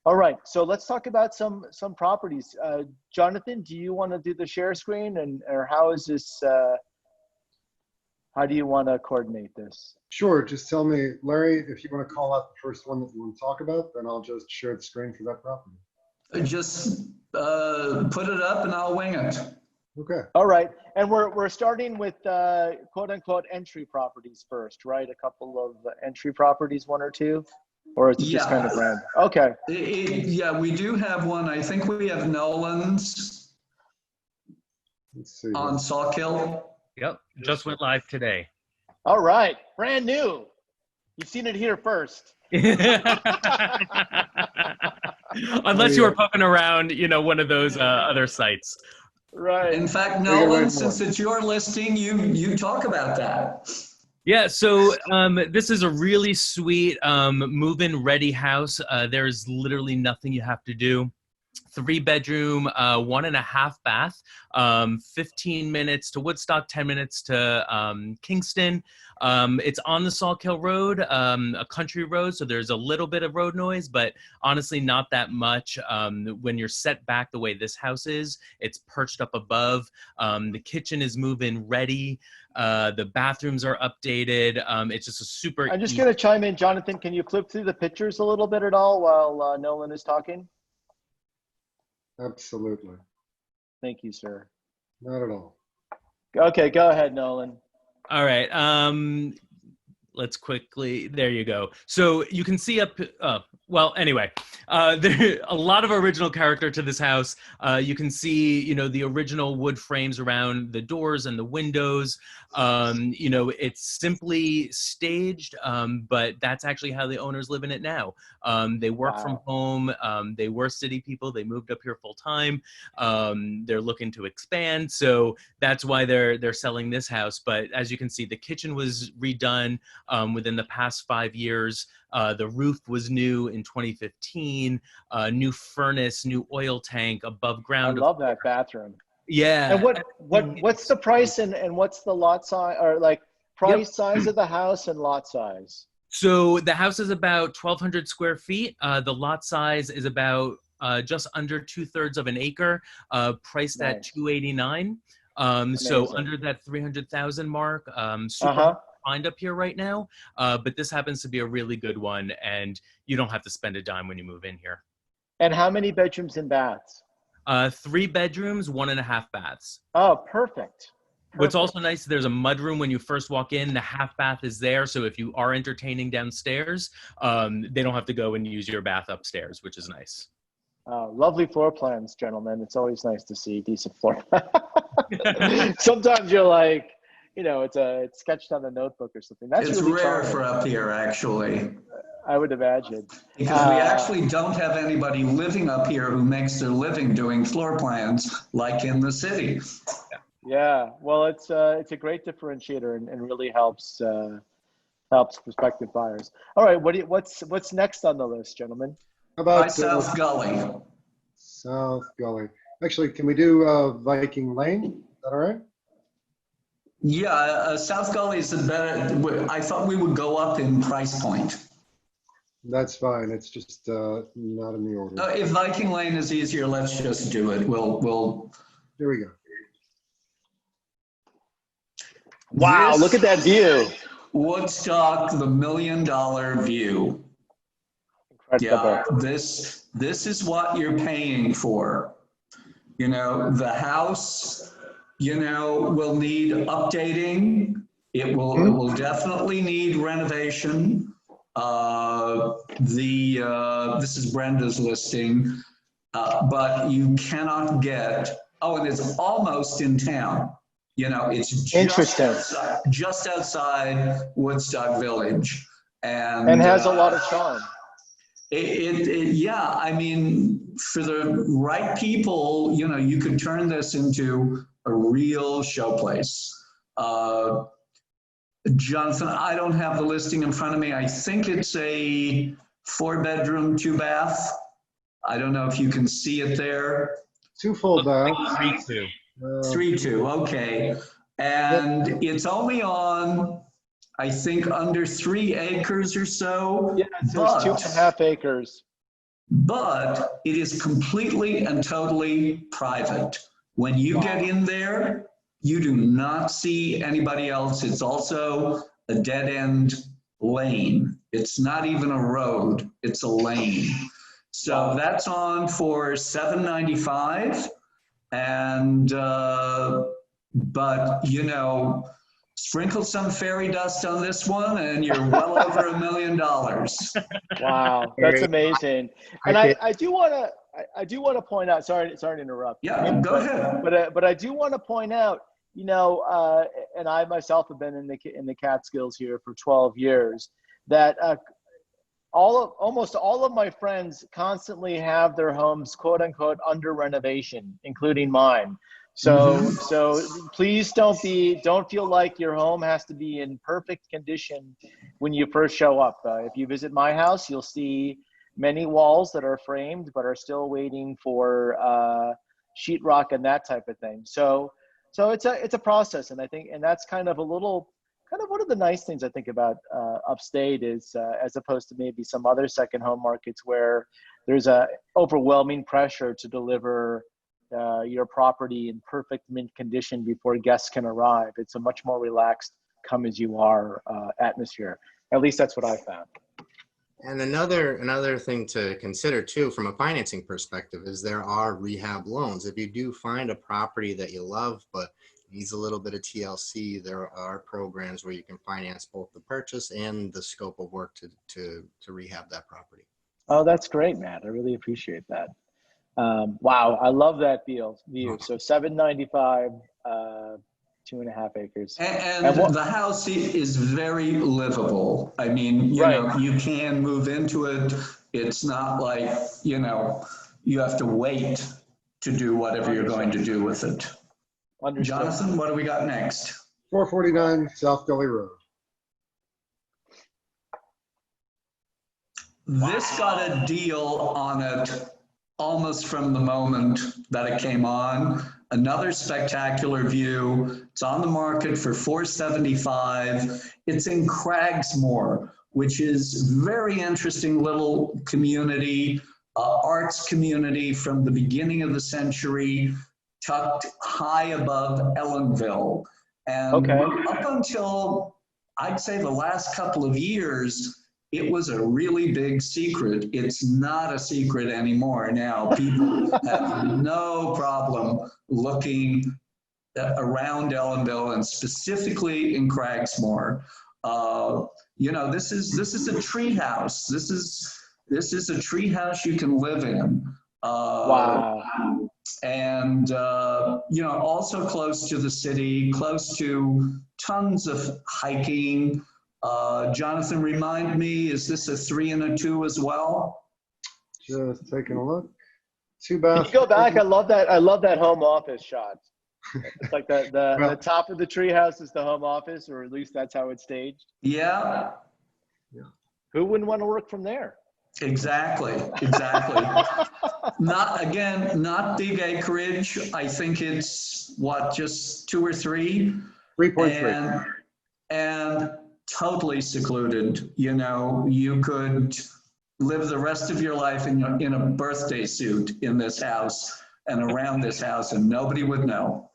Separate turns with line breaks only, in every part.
All right, so let's talk about some properties. Jonathan, do you want to do the share screen, or how is this? How do you want to coordinate this?
Sure. Just tell me, Larry, if you want to call out the first one that you want to talk about, then I'll just share the screen for that property.
Just put it up and I'll wing it.
Okay.
All right, and we're starting with quote unquote entry properties first, right? A couple of entry properties, one or two, or is it just kind of random? Okay.
Yeah, we do have one. I think we have Nolan's.
Let's see.
On Sawkill.
Yep, just went live today.
All right, brand new. You've seen it here first.
Unless you were poking around, one of those other sites.
Right.
In fact, Nolan, since it's your listing, you talk about that.
Yeah, so this is a really sweet move-in ready house. There's literally nothing you have to do. 3-bedroom, 1.5 bath, 15 minutes to Woodstock, 10 minutes to Kingston. It's on the Sawkill Road, a country road, so there's a little bit of road noise, but honestly not that much. When you're set back the way this house is, it's perched up above. The kitchen is move-in ready. The bathrooms are updated. It's just a super
I'm just going to chime in. Jonathan, can you flip through the pictures a little bit at all while Nolan is talking?
Absolutely.
Thank you, sir.
Not at all.
Okay, go ahead, Nolan.
All right. Let's quickly, there you go. So you can see up, well, anyway, there a lot of original character to this house. You can see, the original wood frames around the doors and the windows. It's simply staged, but that's actually how the owners live in it now. They work from home. They were city people. They moved up here full time. They're looking to expand. So that's why they're selling this house. But as you can see, the kitchen was redone within the past 5 years. The roof was new in 2015, new furnace, new oil tank, above ground.
I love that bathroom.
Yeah.
And what's the price and what's the lot size, or like price size of the house and lot size?
So the house is about 1,200 square feet. The lot size is about just under 2/3 of an acre, priced at $289. So under that 300,000 mark. Super find up here right now, but this happens to be a really good one, and you don't have to spend a dime when you move in here.
And how many bedrooms and baths?
3 bedrooms, 1.5 baths.
Oh, perfect.
What's also nice, there's a mudroom when you first walk in. The half bath is there, so if you are entertaining downstairs, they don't have to go and use your bath upstairs, which is nice.
Lovely floor plans, gentlemen. It's always nice to see decent floor plans. Sometimes you're like, it's sketched on a notebook or something. That's
it's
really
rare
charming.
for up here, actually.
I would imagine.
Because we actually don't have anybody living up here who makes their living doing floor plans like in the city.
Yeah, well, it's a great differentiator and really helps prospective buyers. All right, what's next on the list, gentlemen?
How about
South Gully?
South Gully. Actually, can we do Viking Lane? Is that all right?
Yeah, South Gully is a better. I thought we would go up in price point.
That's fine. It's just not in the order.
If Viking Lane is easier, let's just do it. We'll.
Here we go.
Wow, look at that view.
Woodstock, the $1 million view.
Incredible.
Yeah, this is what you're paying for. The house, will need updating. It will definitely need renovation. This is Brenda's listing, but you cannot get, and it's almost in town. It's just outside Woodstock Village. And
has a lot of charm.
Yeah, I mean, for the right people, you could turn this into a real showplace. Jonathan, I don't have the listing in front of me. I think it's a 4-bedroom, 2-bath. I don't know if you can see it there.
2 full baths.
3-2.
3-2, okay. And it's only on, I think, under 3 acres or so.
Yeah, it says 2.5 acres.
but it is completely and totally private. When you get in there, you do not see anybody else. It's also a dead-end lane. It's not even a road, it's a lane. So that's on for $795, and but you know, sprinkle some fairy dust on this one and you're well over $1 million.
Wow, that's amazing. And I do want to point out, sorry to interrupt.
Yeah, go ahead.
But I do want to point out, you know, and I myself have been in the Catskills here for 12 years, that almost all of my friends constantly have their homes, quote unquote, under renovation, including mine. So please don't feel like your home has to be in perfect condition when you first show up. If you visit my house, you'll see many walls that are framed but are still waiting for sheetrock and that type of thing. So it's a process, and I think, and that's kind of one of the nice things I think about Upstate is, as opposed to maybe some other second home markets where there's a overwhelming pressure to deliver your property in perfect mint condition before guests can arrive. It's a much more relaxed, come as you are atmosphere. At least that's what I found.
And another thing to consider too, from a financing perspective, is there are rehab loans. If you do find a property that you love but needs a little bit of TLC, there are programs where you can finance both the purchase and the scope of work to rehab that property.
Oh, that's great, Matt. I really appreciate that. Wow, I love that view. So $795, 2.5 acres.
And the house is very livable. I mean, you know, you can move into it. It's not like, you know, you have to wait to do whatever you're going to do with it.
Understood.
Jonathan, what do we got next?
449 South Gully Road.
This got a deal on it almost from the moment that it came on. Another spectacular view. It's on the market for $475. It's in Cragsmore, which is very interesting little community, arts community from the beginning of the century, tucked high above Ellenville. And up until, I'd say, the last couple of years, it was a really big secret. It's not a secret anymore now. People have no problem looking around Ellenville and specifically in Cragsmore. You know, this is a tree house. This is a tree house you can live in.
Wow.
And, you know, also close to the city, close to tons of hiking. Jonathan, remind me, is this a 3 and a 2 as well?
Just taking a look. 2 baths.
If you go back, I love that home office shot. It's like the top of the treehouse is the home office, or at least that's how it's staged.
Yeah.
Who wouldn't want to work from there?
Exactly. Not big acreage. I think it's just 2 or 3.
3.3.
And totally secluded. You know, you could live the rest of your life in a birthday suit in this house and around this house, and nobody would know.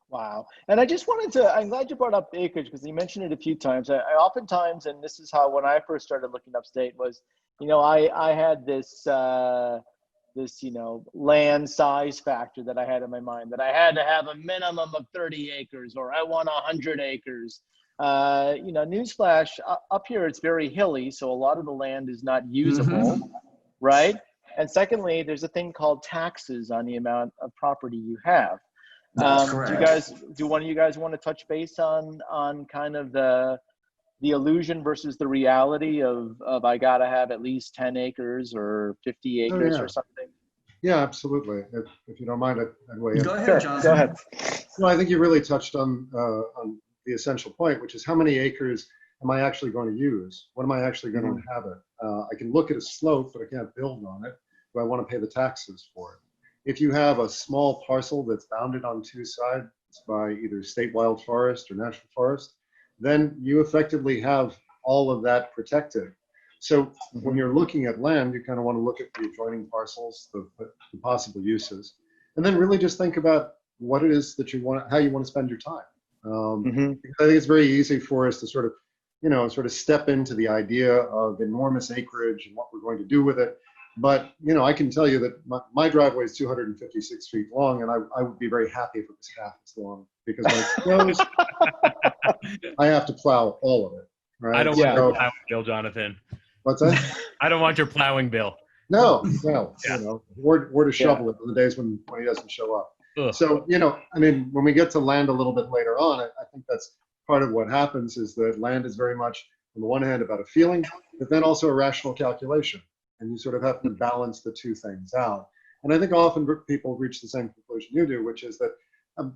Wow. And I just wanted to, I'm glad you brought up acreage because you mentioned it a few times. I oftentimes, and this is how, when I first started looking upstate, was, you know, I had this, you know, land size factor that I had in my mind, that I had to have a minimum of 30 acres or I want 100 acres. You know, newsflash, up here it's very hilly, so a lot of the land is not usable, right? And secondly, there's a thing called taxes on the amount of property you have.
That's correct.
Do one of you guys want to touch base on kind of the illusion versus the reality of I gotta have at least 10 acres or 50 acres or something?
Yeah, absolutely. If you don't mind, I'd weigh in.
Go ahead, Jonathan.
Go ahead.
No, I think you really touched on the essential point, which is how many acres am I actually going to use? What am I actually going to inhabit? I can look at a slope, but I can't build on it. Do I want to pay the taxes for it? If you have a small parcel that's bounded on 2 sides by either state wild forest or national forest, then you effectively have all of that protected. So when you're looking at land, you kind of want to look at the adjoining parcels, the possible uses, and then really just think about what it is that you want, how you want to spend your time. Because I think it's very easy for us to sort of, sort of step into the idea of enormous acreage and what we're going to do with it. But, I can tell you that my driveway is 256 feet long, and I would be very happy if it was half as long, because when it snows, I have to plow all of it. Right?
I don't want your plowing bill, Jonathan.
What's that?
I don't want your plowing bill.
No,
Yeah.
or to shovel it on the days when he doesn't show up.
Ugh.
So, I mean, when we get to land a little bit later on, I think that's part of what happens, is that land is very much, on the one hand, about a feeling, but then also a rational calculation. And you sort of have to balance the two things out. And I think often people reach the same conclusion you do, which is that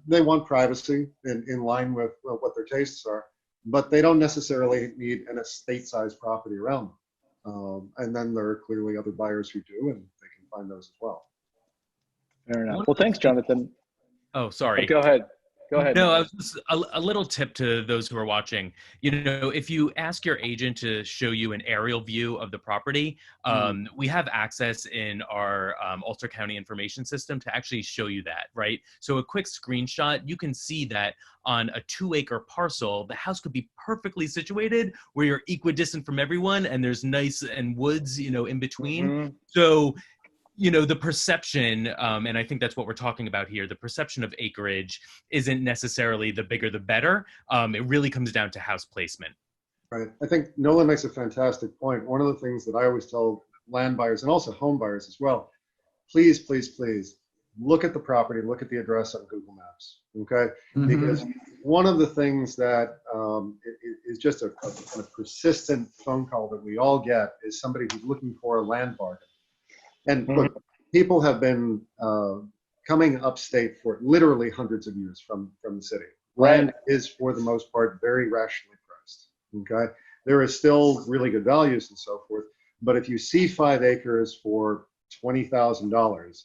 they want privacy in line with what their tastes are, but they don't necessarily need an estate-sized property around them. And then there are clearly other buyers who do, and they can find those as well.
Fair enough. Well, thanks, Jonathan.
Oh, sorry.
Go ahead. Go ahead.
No, I was just, a little tip to those who are watching. If you ask your agent to show you an aerial view of the property, we have access in our Ulster County information system to actually show you that, right? So a quick screenshot, you can see that on a 2-acre parcel, the house could be perfectly situated where you're equidistant from everyone, and there's nice and woods, in between. So the perception, and I think that's what we're talking about here, the perception of acreage isn't necessarily the bigger the better. It really comes down to house placement.
Right. I think Nolan makes a fantastic point. One of the things that I always tell land buyers, and also home buyers as well, please, please, please look at the property, look at the address on Google Maps, okay? Because one of the things that is just a kind of persistent phone call that we all get is somebody who's looking for a land bargain. And look, people have been coming upstate for literally hundreds of years from the city. Land is, for the most part, very rationally priced. Okay, there is still really good values and so forth. But if you see 5 acres for $20,000,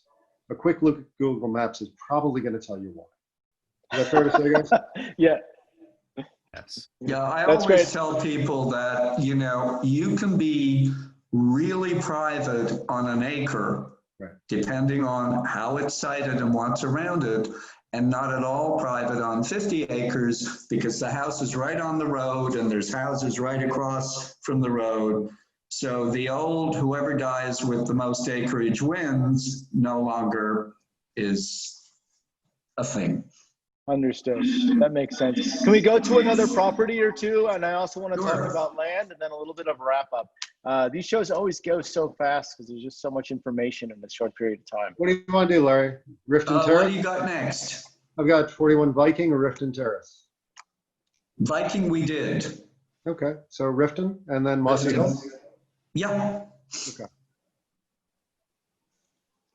a quick look at Google Maps is probably going to tell you why. Is that fair to say, guys?
Yeah.
Yes.
Yeah, I
That's
always
great.
tell people that, you can be really private on an acre,
Right.
depending on how it's sited and what's around it, and not at all private on 50 acres because the house is right on the road and there's houses right across from the road. So the old whoever dies with the most acreage wins no longer is a thing.
Understood. That makes sense. Can we go to another property or two? And I also want to
Sure.
talk about land and then a little bit of a wrap up. These shows always go so fast because there's just so much information in a short period of time.
What do you want to do, Larry? Riften
What
Terrace?
do you got next?
I've got 41 Viking or Riften Terrace.
Viking we did.
Okay, so Riften and then Mossy Hill.
Yeah.
Okay.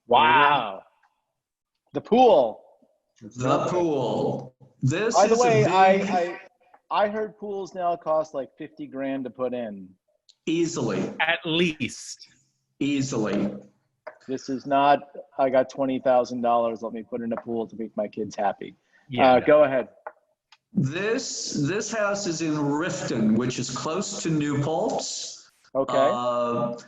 Wow. The pool.
The pool. This
By the
is a
way,
big,
I heard pools now cost like 50 grand to put in.
easily.
At least.
Easily.
This is not, I got $20,000. Let me put in a pool to make my kids happy.
Yeah.
Go ahead.
This house is in Riften, which is close to New Paltz.
Okay.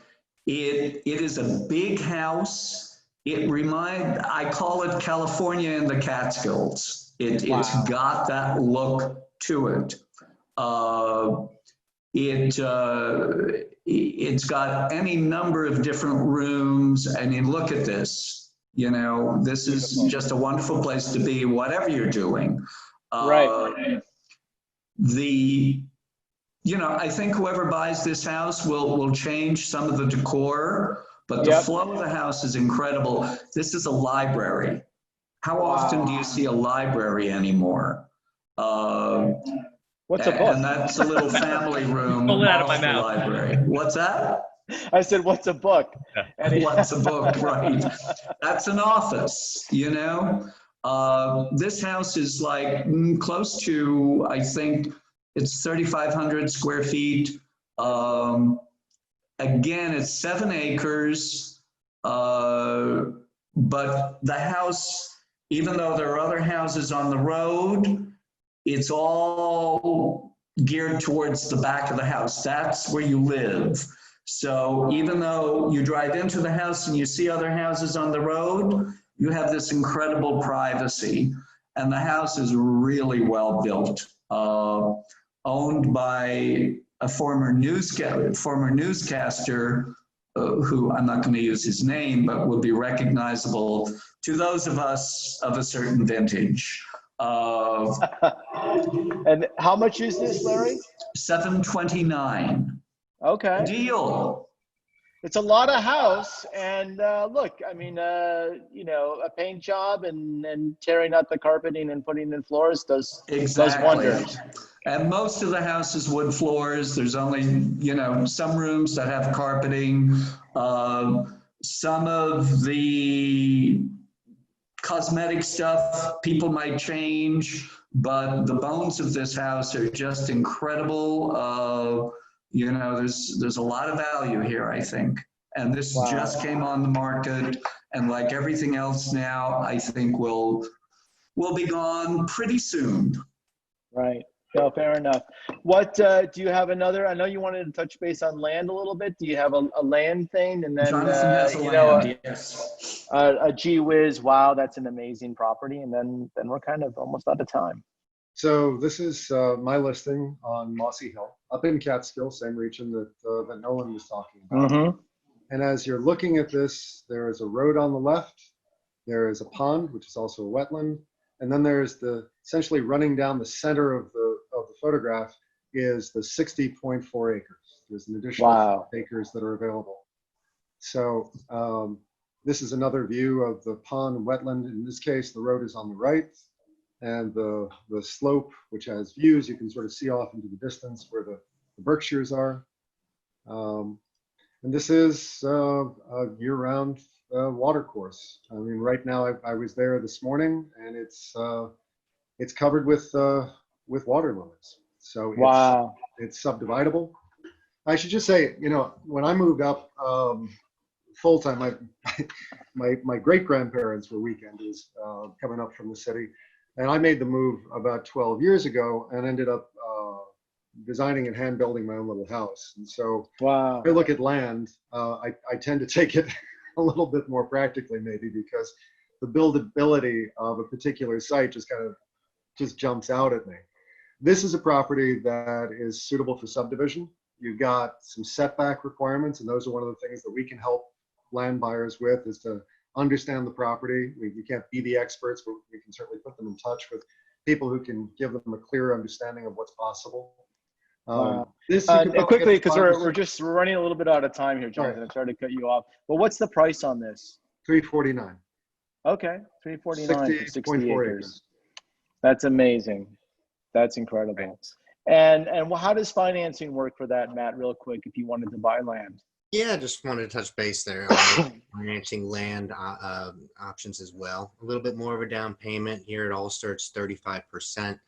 It is a big house. I call it California in the Catskills. It's got that look to it. It's got any number of different rooms, and you look at this, this is just a wonderful place to be, whatever you're doing.
Right.
I think whoever buys this house will change some of the decor, but the flow of the house is incredible. This is a library. How often do you see a library anymore?
What's a book?
And that's a little family room.
Pull it out of my
off the
mouth.
library. What's that?
I said, what's a book?
What's a book, right? That's an office, This house is like close to, I think it's 3,500 square feet. Again, it's 7 acres, but the house, even though there are other houses on the road, it's all geared towards the back of the house. That's where you live. So even though you drive into the house and you see other houses on the road, you have this incredible privacy. And the house is really well built, owned by a former newscaster who I'm not going to use his name, but will be recognizable to those of us of a certain vintage.
And how much is this, Larry?
$729.
Okay.
Deal.
It's a lot of house, and look, I mean, you know, a paint job and tearing out the carpeting and putting in floors does wonders.
And most of the house is wood floors. There's only, you know, some rooms that have carpeting. Some of the cosmetic stuff people might change, but the bones of this house are just incredible. You know, there's a lot of value here, I think. And this just came on the market, and like everything else now, I think will be gone pretty soon.
Right. No, fair enough. What do you have another? I know you wanted to touch base on land a little bit. Do you have a land thing? And then
Jonathan has a
you
land,
know,
yes.
a gee whiz, wow, that's an amazing property. And then we're kind of almost out of time.
So this is my listing on Mossy Hill, up in Catskill, same region that Nolan was talking about.
Mm-hmm.
And as you're looking at this, there is a road on the left, there is a pond, which is also a wetland, and then there's essentially running down the center of the photograph is the 60.4 acres. There's an additional acres that are available. So this is another view of the pond and wetland. In this case, the road is on the right, and the slope, which has views, you can sort of see off into the distance where the Berkshires are. And this is a year-round water course. I mean, right now I was there this morning, and it's covered with water lilies. So it's subdividable. I should just say, you know, when I moved up full time, my great grandparents were weekenders coming up from the city, and I made the move about 12 years ago and ended up designing and hand building my own little house. And so if I look at land, I tend to take it a little bit more practically, maybe, because the buildability of a particular site just jumps out at me. This is a property that is suitable for subdivision. You've got some setback requirements, and those are one of the things that we can help land buyers with, is to understand the property. We can't be the experts, but we can certainly put them in touch with people who can give them a clear understanding of what's possible.
And quickly, because we're running a little bit out of time here, Jonathan. I'm sorry to cut you off. But what's the price on this?
$349.
Okay, $349 for 60
60.4
acres. That's amazing. That's incredible. And how does financing work for that, Matt? Real quick, if you wanted to buy land.
Yeah, just wanted to touch base there on financing land options as well. A little bit more of a down payment here at Ulster. It's 35%.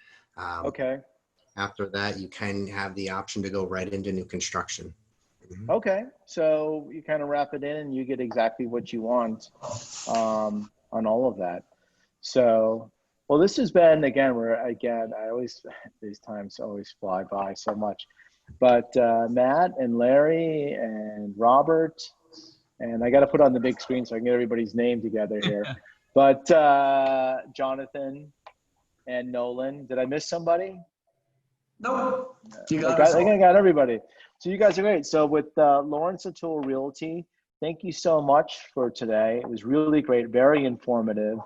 Okay.
After that, you can have the option to go right into new construction.
Okay, so you kind of wrap it in and you get exactly what you want on all of that. So, well, this has been, these times always fly by so much. But Matt and Larry and Robert, and I got to put on the big screen so I can get everybody's name together here. But Jonathan and Nolan, did I miss somebody?
No, you
I think I got everybody. So you guys are great. So with Lawrence O'Toole Realty, thank you so much for today. It was really great, very informative.